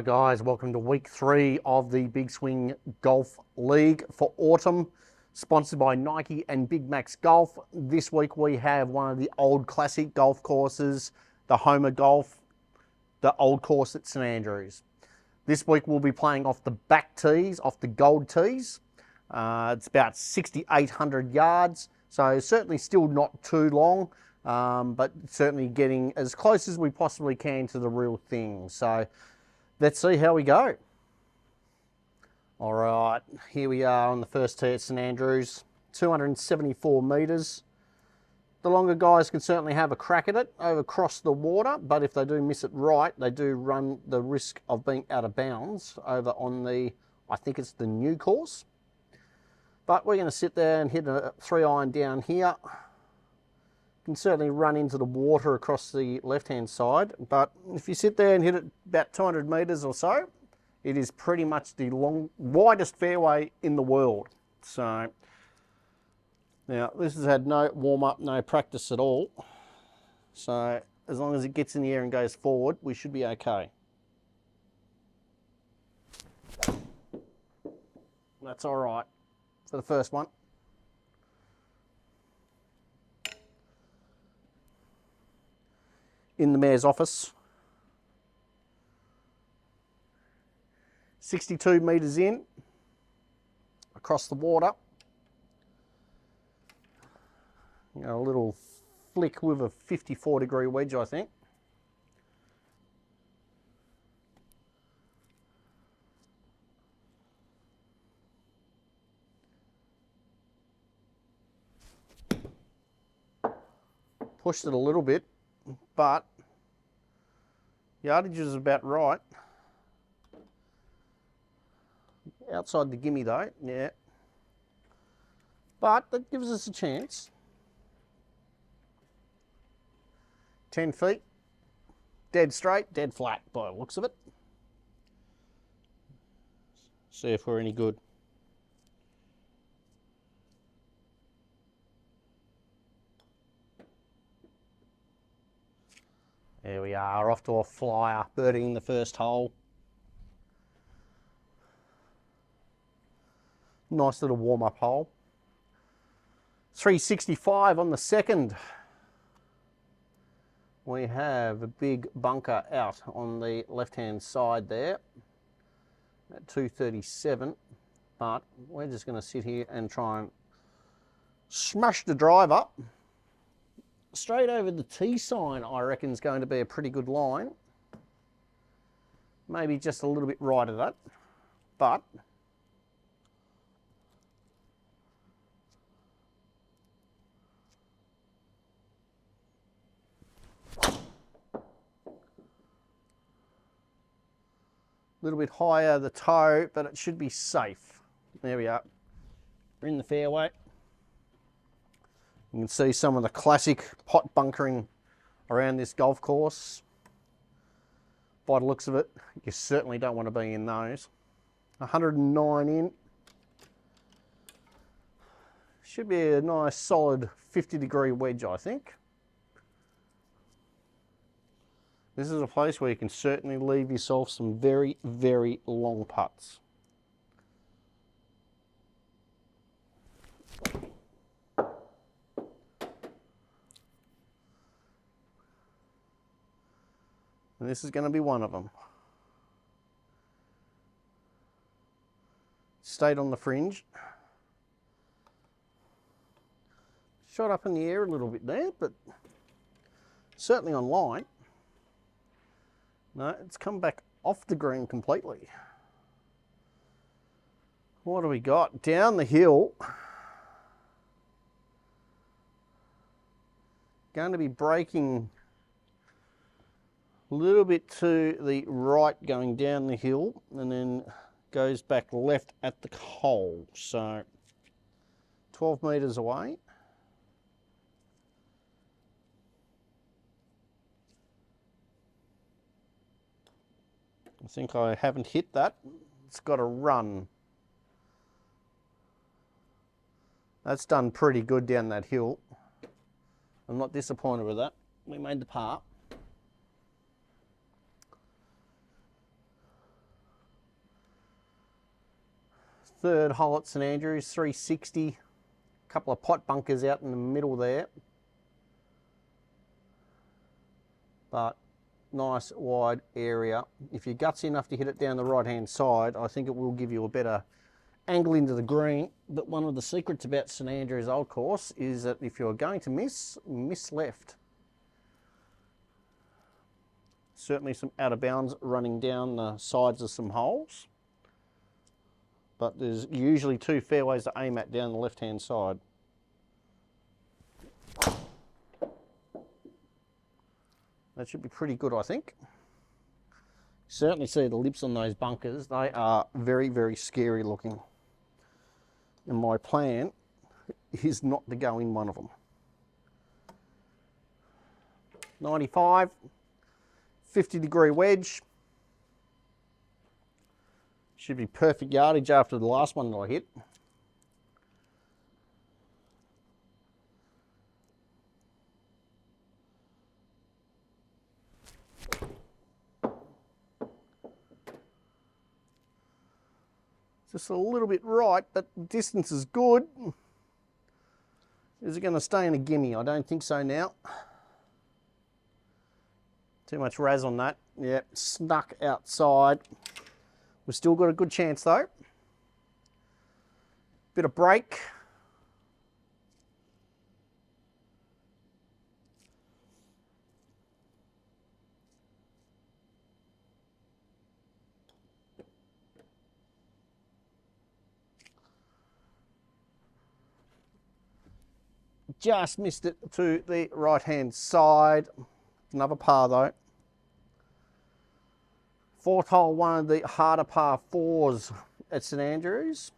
guys, welcome to week 3 of the Big Swing Golf League for autumn, sponsored by Nike and Big Max Golf. This week we have one of the old classic golf courses, the Homer Golf, the old course at St Andrews. This week we'll be playing off the back tees, off the gold tees. It's about 6,800 yards, so certainly still not too long. But certainly getting as close as we possibly can to the real thing. So let's see how we go. All right, here we are on the first tee at St Andrews, 274 metres. The longer guys can certainly have a crack at it over across the water, but if they do miss it right, they do run the risk of being out of bounds over on the, I think it's the new course. But we're going to sit there and hit a 3-iron down here. Can certainly run into the water across the left-hand side, but if you sit there and hit it about 200 metres or so, it is pretty much the widest fairway in the world. So now this has had no warm-up, no practice at all. So as long as it gets in the air and goes forward, we should be okay. That's all right for the first one. In the mayor's office. 62 metres in, across the water. You know, a little flick with a 54-degree wedge, I think. Pushed it a little bit, but yardage is about right. Outside the gimme though, yeah. But that gives us a chance. 10 feet, dead straight, dead flat by the looks of it. See if we're any good. There we are, off to a flyer, birding the first hole. Nice little warm-up hole. 365 on the second. We have a big bunker out on the left-hand side there at 237, but we're just going to sit here and try and smash the drive up. Straight over the T sign, I reckon, is going to be a pretty good line. Maybe just a little bit right of that, but a little bit higher the toe, but it should be safe. There we are. We're in the fairway. You can see some of the classic pot bunkering around this golf course. By the looks of it, you certainly don't want to be in those. 109 in. Should be a nice solid 50-degree wedge, I think. This is a place where you can certainly leave yourself some very, very long putts. And this is going to be one of them. Stayed on the fringe. Shot up in the air a little bit there, but certainly on line. No, it's come back off the green completely. What do we got? Down the hill. Going to be breaking a little bit to the right going down the hill and then goes back left at the hole. So 12 metres away. I think I haven't hit that. It's got to run. That's done pretty good down that hill. I'm not disappointed with that. We made the par. Third hole at St Andrews, 360. A couple of pot bunkers out in the middle there. But nice wide area. If you're gutsy enough to hit it down the right hand side, I think it will give you a better angle into the green. But one of the secrets about St Andrews Old Course is that if you're going to miss left. Certainly some out of bounds running down the sides of some holes. But there's usually two fairways to aim at down the left hand side. That should be pretty good, I think. Certainly see the lips on those bunkers. They are very, very scary looking. And my plan is not to go in one of them. 95, 50-degree wedge. Should be perfect yardage after the last one that I hit. Just a little bit right, but the distance is good. Is it going to stay in a gimme? I don't think so now. Too much raz on that. Yep, snuck outside. We've still got a good chance though. Bit of break. Just missed it to the right hand side. Another par though. Fourth hole, one of the harder par fours at St Andrews.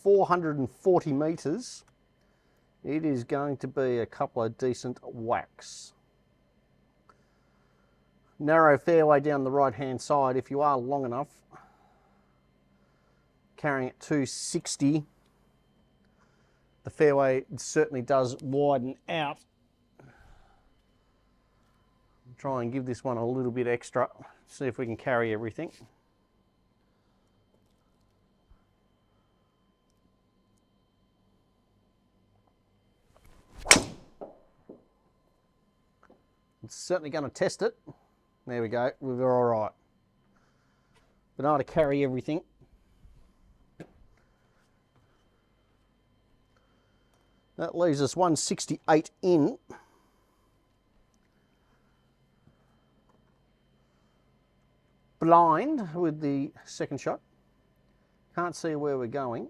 440 metres. It is going to be a couple of decent whacks. Narrow fairway down the right hand side if you are long enough. Carrying it 260. The fairway certainly does widen out. Try and give this one a little bit extra. See if we can carry everything. It's certainly going to test it. There we go. We're all right. Been able to carry everything. That leaves us 168 in. Blind with the second shot. Can't see where we're going.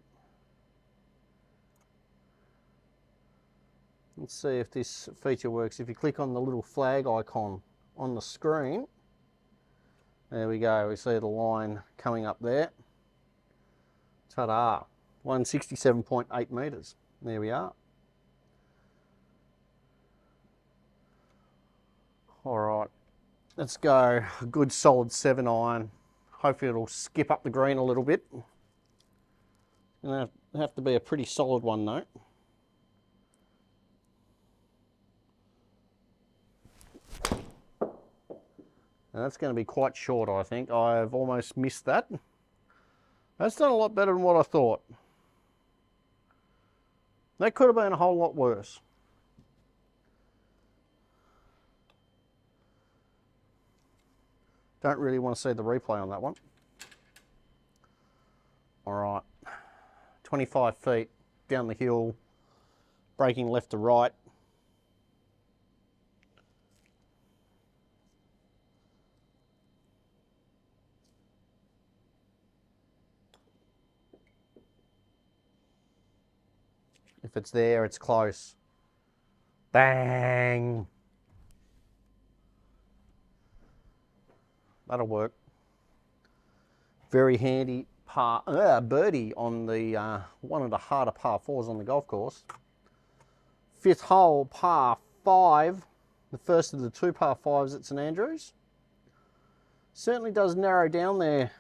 Let's see if this feature works. If you click on the little flag icon on the screen, there we go. We see the line coming up there. Ta-da! 167.8 metres. There we are. All right, let's go a good solid 7 iron. Hopefully it'll skip up the green a little bit. It'll have to be a pretty solid one though. And that's going to be quite short, I think. I've almost missed that. That's done a lot better than what I thought. That could have been a whole lot worse. Don't really want to see the replay on that one. All right, 25 feet down the hill, braking left to right. If it's there, it's close. Bang! That'll work. Very handy birdie on the one of the harder par fours on the golf course. Fifth hole, par 5. The first of the 2 par 5s at St Andrews. Certainly does narrow down there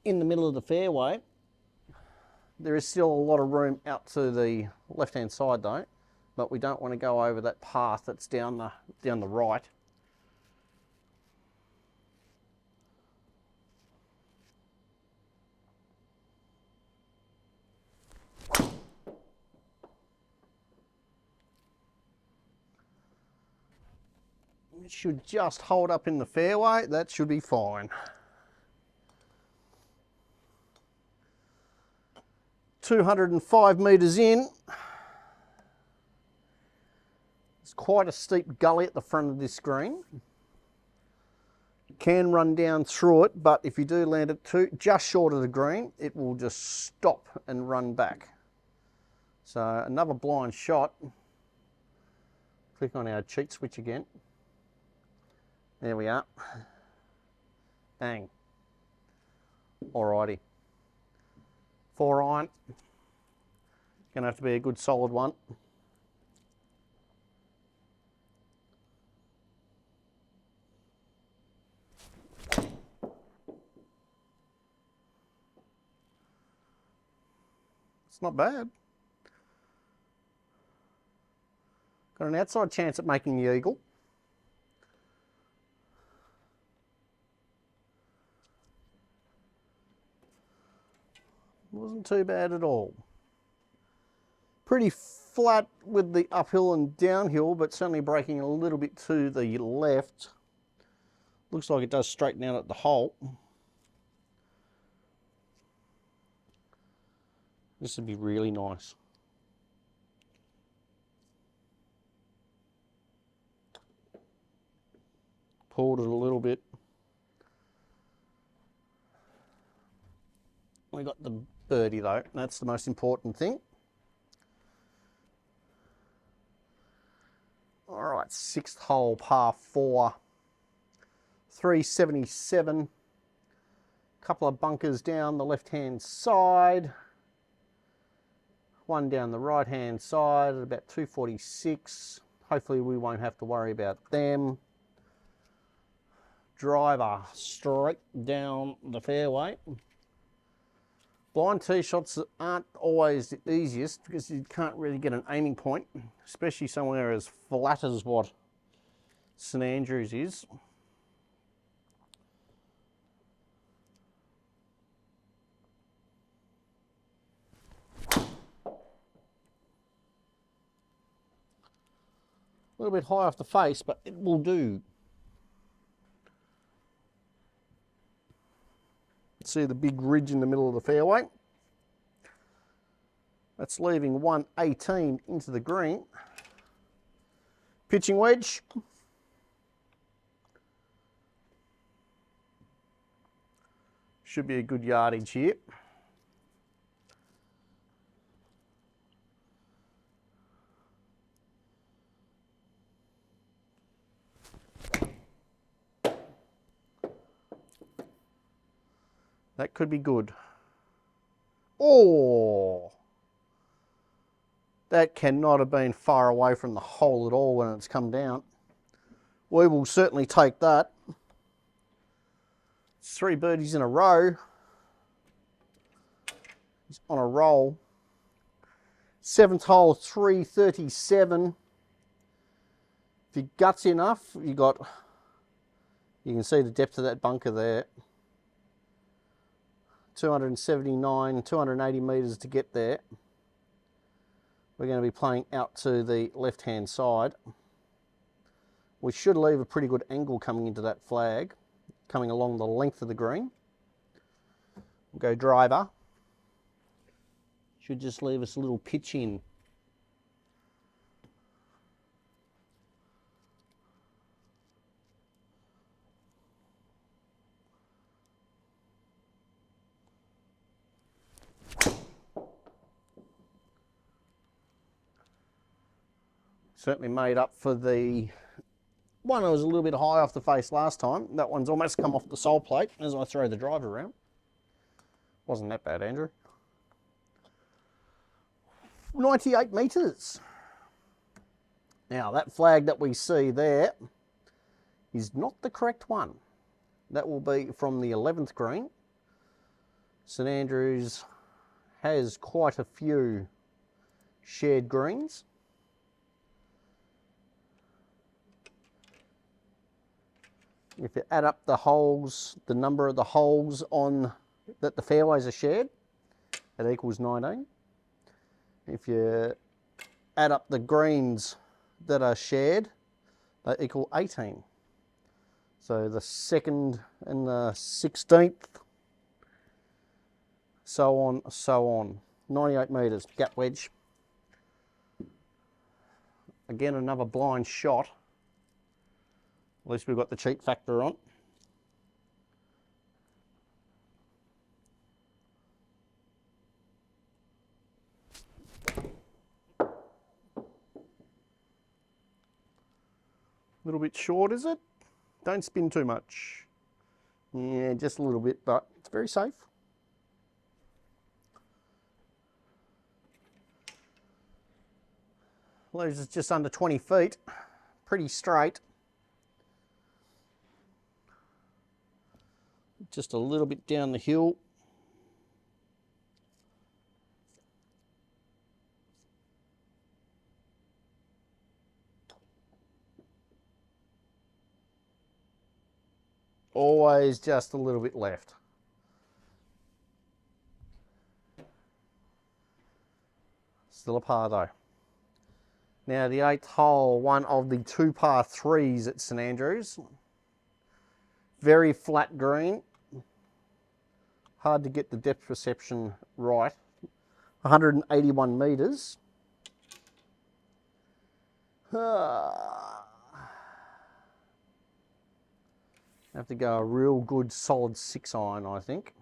in the middle of the fairway. There is still a lot of room out to the left-hand side though, but we don't want to go over that path that's down the right. It should just hold up in the fairway. That should be fine. 205 metres in. It's quite a steep gully at the front of this green. You can run down through it, but if you do land it just short of the green, it will just stop and run back. So another blind shot. Click on our cheat switch again. There we are. Bang. Alrighty. 4-iron. Gonna have to be a good solid one. It's not bad. Got an outside chance at making the eagle. Wasn't too bad at all. Pretty flat with the uphill and downhill, but certainly breaking a little bit to the left. Looks like it does straighten out at the hole. This would be really nice. Pulled it a little bit. We got the birdie though, that's the most important thing. All right, 6th hole, par 4, 377. Couple of bunkers down the left-hand side. One down the right-hand side at about 246. Hopefully we won't have to worry about them. Driver straight down the fairway. Blind tee shots aren't always the easiest because you can't really get an aiming point, especially somewhere as flat as what St Andrews is. A little bit high off the face, but it will do. See the big ridge in the middle of the fairway. That's leaving 118 into the green. Pitching wedge. Should be a good yardage here. That could be good. Oh! That cannot have been far away from the hole at all when it's come down. We will certainly take that. It's 3 birdies in a row. He's on a roll. 7th hole, 337. If your gut's enough, you can see the depth of that bunker there. 279, 280 metres to get there. We're going to be playing out to the left-hand side. We should leave a pretty good angle coming into that flag, coming along the length of the green. We'll go driver. Should just leave us a little pitch in. Certainly made up for the one that was a little bit high off the face last time. That one's almost come off the sole plate as I throw the driver around. Wasn't that bad, Andrew. 98 metres. Now that flag that we see there is not the correct one. That will be from the 11th green. St Andrews has quite a few shared greens. If you add up the holes, the number of the holes on that the fairways are shared, it equals 19. If you add up the greens that are shared, they equal 18. So the 2nd and the 16th, so on, so on. 98 metres, gap wedge. Again, another blind shot. At least we've got the cheat factor on. A little bit short, is it? Don't spin too much. Yeah, just a little bit, but it's very safe. Loses just under 20 feet. Pretty straight. Just a little bit down the hill. Always just a little bit left. Still a par though. Now the 8th hole, one of the 2 par 3s at St Andrews. Very flat green. Hard to get the depth perception right. 181 metres. Have to go a real good solid 6 iron, I think.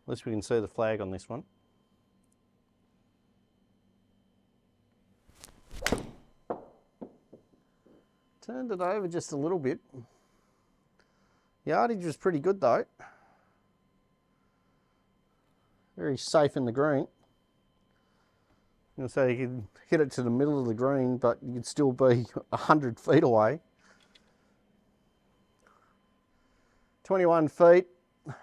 At least we can see the flag on this one. Turned it over just a little bit. Yardage was pretty good though. Very safe in the green. So you could hit it to the middle of the green, but you could still be 100 feet away. 21 feet, a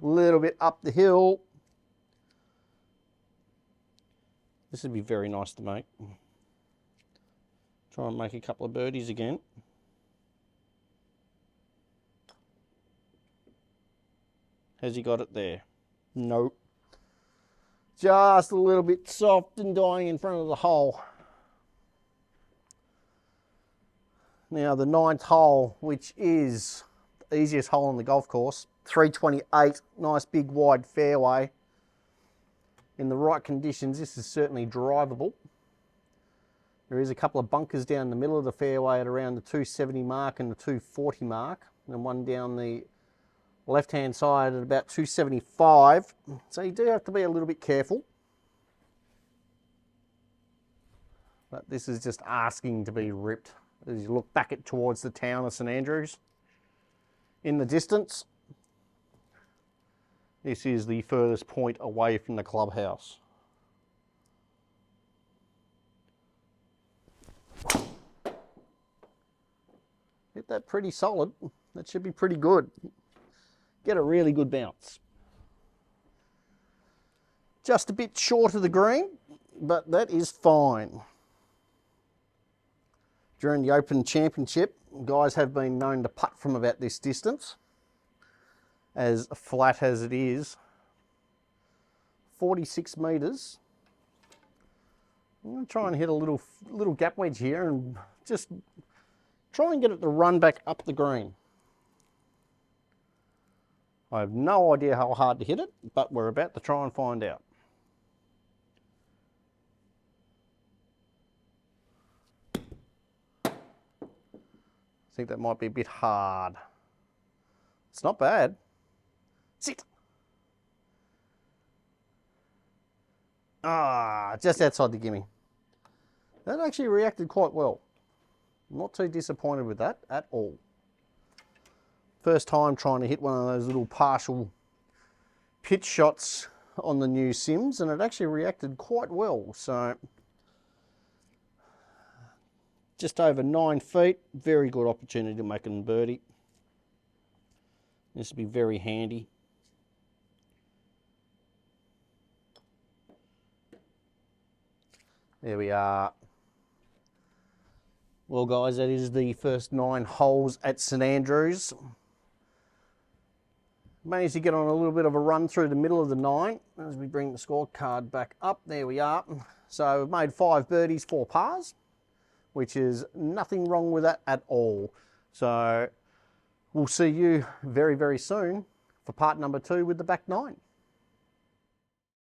little bit up the hill. This would be very nice to make. Try and make a couple of birdies again. Has he got it there? Nope. Just a little bit soft and dying in front of the hole. Now the 9th hole, which is the easiest hole on the golf course, 328, nice big wide fairway. In the right conditions, this is certainly drivable. There is a couple of bunkers down the middle of the fairway at around the 270 mark and the 240 mark, and one down the left-hand side at about 275. So you do have to be a little bit careful. But this is just asking to be ripped. As you look back towards the town of St Andrews in the distance, this is the furthest point away from the clubhouse. Hit that pretty solid. That should be pretty good. Get a really good bounce. Just a bit short of the green, but that is fine. During the Open Championship, guys have been known to putt from about this distance, as flat as it is. 46 metres. I'm going to try and hit a little gap wedge here and just try and get it to run back up the green. I have no idea how hard to hit it, but we're about to try and find out. I think that might be a bit hard. It's not bad. Sit. Ah, just outside the gimme. That actually reacted quite well. I'm not too disappointed with that at all. First time trying to hit one of those little partial pitch shots on the new Sims, and it actually reacted quite well. So just over 9 feet, very good opportunity to make a birdie. This will be very handy. There we are. Well guys, that is the first 9 holes at St Andrews. Managed to get on a little bit of a run through the middle of the 9 as we bring the scorecard back up. There we are. So we've made 5 birdies, 4 pars, which is nothing wrong with that at all. So we'll see you very, very soon for part number 2 with the back 9.